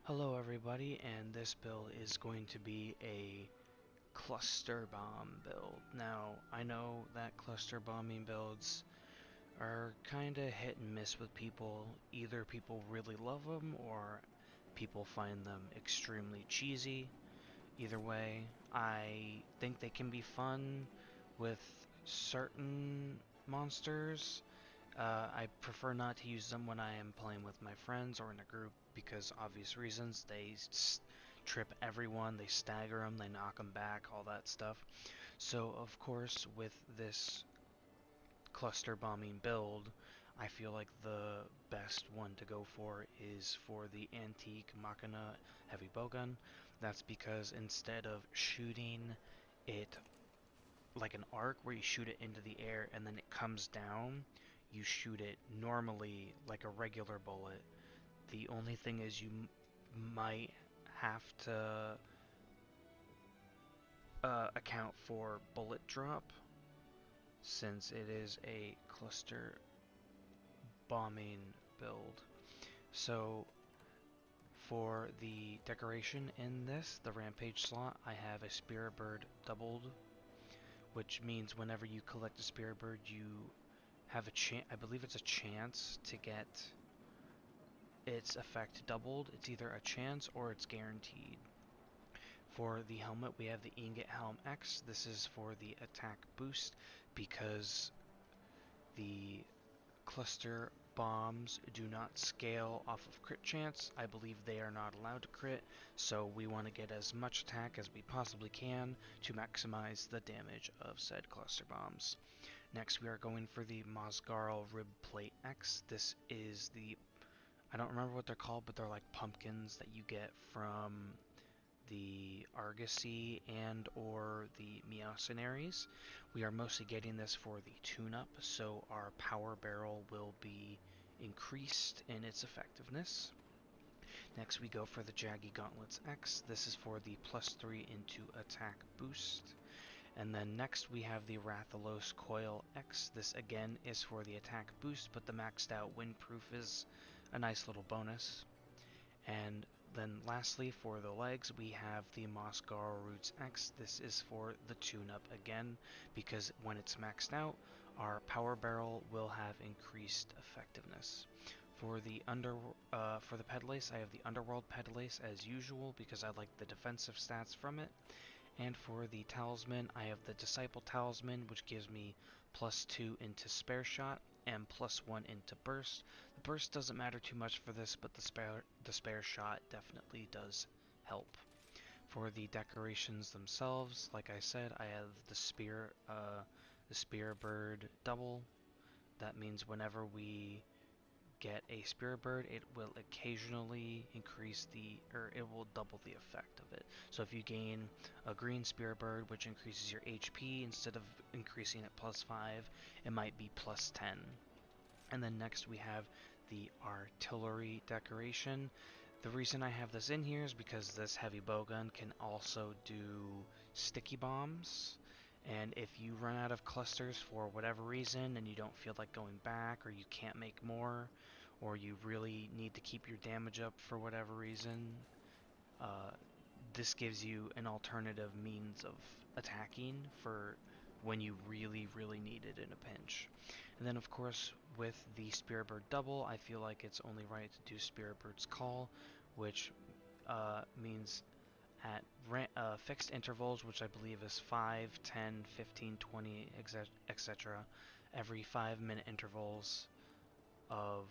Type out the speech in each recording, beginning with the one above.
Hello everybody, and this build is going to be a cluster bomb build. Now, I know that cluster bombing builds are kinda hit and miss with people. Either people really love them or people find them extremely cheesy. Either way, I think they can be fun with certain monsters. I prefer not to use them when I am playing with my friends or in a group because obvious reasons. They trip everyone, they stagger them, they knock them back, all that stuff. So of course with this cluster bombing build, I feel like the best one to go for is for the Antique Machina heavy bowgun. That's because instead of shooting it like an arc where you shoot it into the air and then it comes down, you shoot it normally like a regular bullet. The only thing is you might have to account for bullet drop since it is a cluster bombing build. So for the decoration in this, the rampage slot, I have a spirit bird doubled, which means whenever you collect a spirit bird, you have a chance. I believe it's a chance to get its effect doubled. It's either a chance or it's guaranteed. For the helmet, we have the Ingot Helm X. This is for the attack boost because the cluster bombs do not scale off of crit chance. I believe they are not allowed to crit, so we want to get as much attack as we possibly can to maximize the damage of said cluster bombs. Next, we are going for the Mosgarl Rib Plate X. This is the, I don't remember what they're called, but they're like pumpkins that you get from the Argosy and or the Meowcenaries. We are mostly getting this for the tune-up, so our power barrel will be increased in its effectiveness. Next we go for the Jaggy Gauntlets X. This is for the +3 into attack boost. And then next we have the Rathalos Coil X. This again is for the attack boost, but the maxed out windproof is a nice little bonus. And then lastly, for the legs, we have the Mosgarl Roots X. This is for the tune-up again, because when it's maxed out, our power barrel will have increased effectiveness. For the pedalace, I have the Underworld pedalace as usual because I like the defensive stats from it. And for the talisman, I have the Disciple Talisman, which gives me +2 into Spare Shot and +1 into Burst. The Burst doesn't matter too much for this, but the spare Shot definitely does help. For the decorations themselves, like I said, I have the Spear Bird double. That means whenever we get a spirit bird, it will occasionally increase or it will double the effect of it. So if you gain a green spirit bird, which increases your HP, instead of increasing it +5, it might be +10. And then next we have the artillery decoration. The reason I have this in here is because this heavy bowgun can also do sticky bombs. And if you run out of clusters for whatever reason and you don't feel like going back or you can't make more or you really need to keep your damage up for whatever reason, uh, this gives you an alternative means of attacking for when you really, really need it in a pinch. And then of course with the Spirit Bird double, I feel like it's only right to do Spirit Bird's Call, which means at fixed intervals, which I believe is 5, 10, 15, 20, etc. Every 5-minute intervals of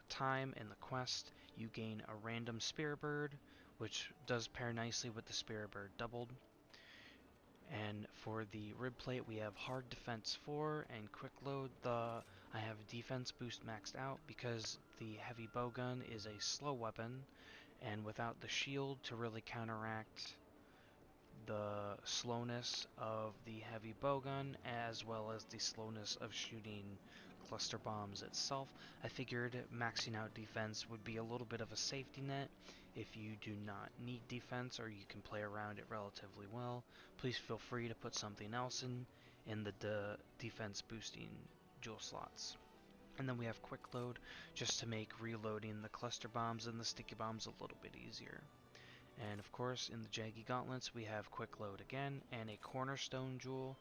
time in the quest, you gain a random Spirit Bird, which does pair nicely with the Spirit Bird doubled. And for the rib plate, we have hard defense 4 and quick load. I have defense boost maxed out because the heavy bowgun is a slow weapon, and without the shield to really counteract the slowness of the heavy bowgun as well as the slowness of shooting cluster bombs itself, I figured maxing out defense would be a little bit of a safety net if you do not need defense or you can play around it relatively well. Please feel free to put something else in the defense boosting jewel slots. And then we have quick load just to make reloading the cluster bombs and the sticky bombs a little bit easier. And of course, in the Jaggy Gauntlets, we have quick load again and a cornerstone jewel.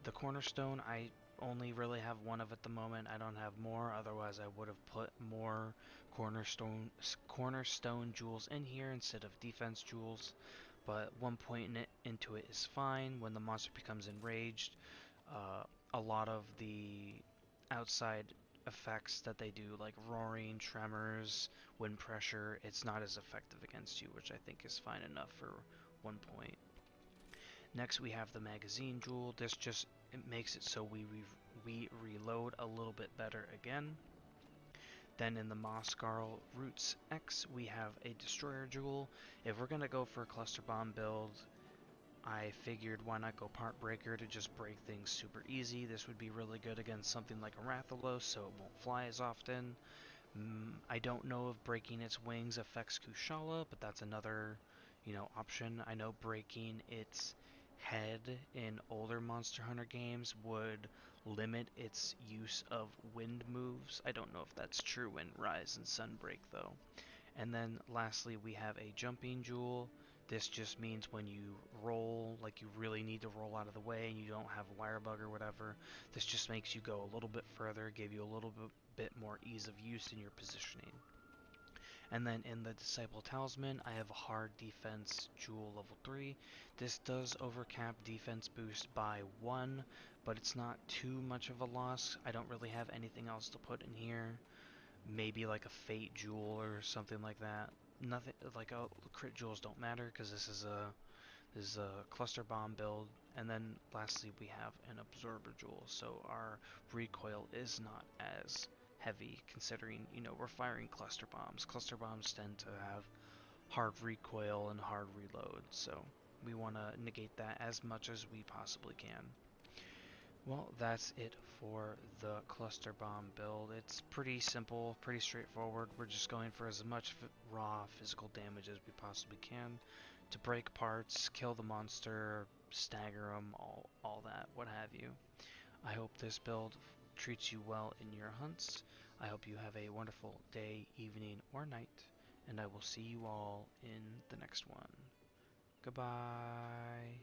The cornerstone, I only really have one of at the moment. I don't have more, otherwise I would have put more cornerstone jewels in here instead of defense jewels. But one point into it is fine. When the monster becomes enraged, a lot of the outside effects that they do, like roaring, tremors, wind pressure, it's not as effective against you, which I think is fine enough for 1 point. Next we have the magazine jewel. This just it makes it so we reload a little bit better again. Then in the Moscarl Roots X we have a destroyer jewel. If we're gonna go for a cluster bomb build, I figured why not go part breaker to just break things super easy. This would be really good against something like a Rathalos, so it won't fly as often. I don't know if breaking its wings affects Kushala, but that's another, option. I know breaking its head in older Monster Hunter games would limit its use of wind moves. I don't know if that's true in Rise and Sunbreak though. And then lastly, we have a jumping jewel. This just means when you roll, like you really need to roll out of the way and you don't have a wire bug or whatever, this just makes you go a little bit further, give you a little bit more ease of use in your positioning. And then in the Disciple Talisman, I have a hard defense jewel level 3. This does overcap defense boost by 1, but it's not too much of a loss. I don't really have anything else to put in here. Maybe like a Fate jewel or something like that. Nothing like crit jewels don't matter because this is a cluster bomb build. And then lastly we have an absorber jewel, so our recoil is not as heavy considering we're firing cluster bombs. Cluster bombs tend to have hard recoil and hard reload, so we want to negate that as much as we possibly can. Well, that's it for the cluster bomb build. It's pretty simple, pretty straightforward. We're just going for as much raw physical damage as we possibly can to break parts, kill the monster, stagger them, all that, what have you. I hope this build treats you well in your hunts. I hope you have a wonderful day, evening, or night, and I will see you all in the next one. Goodbye.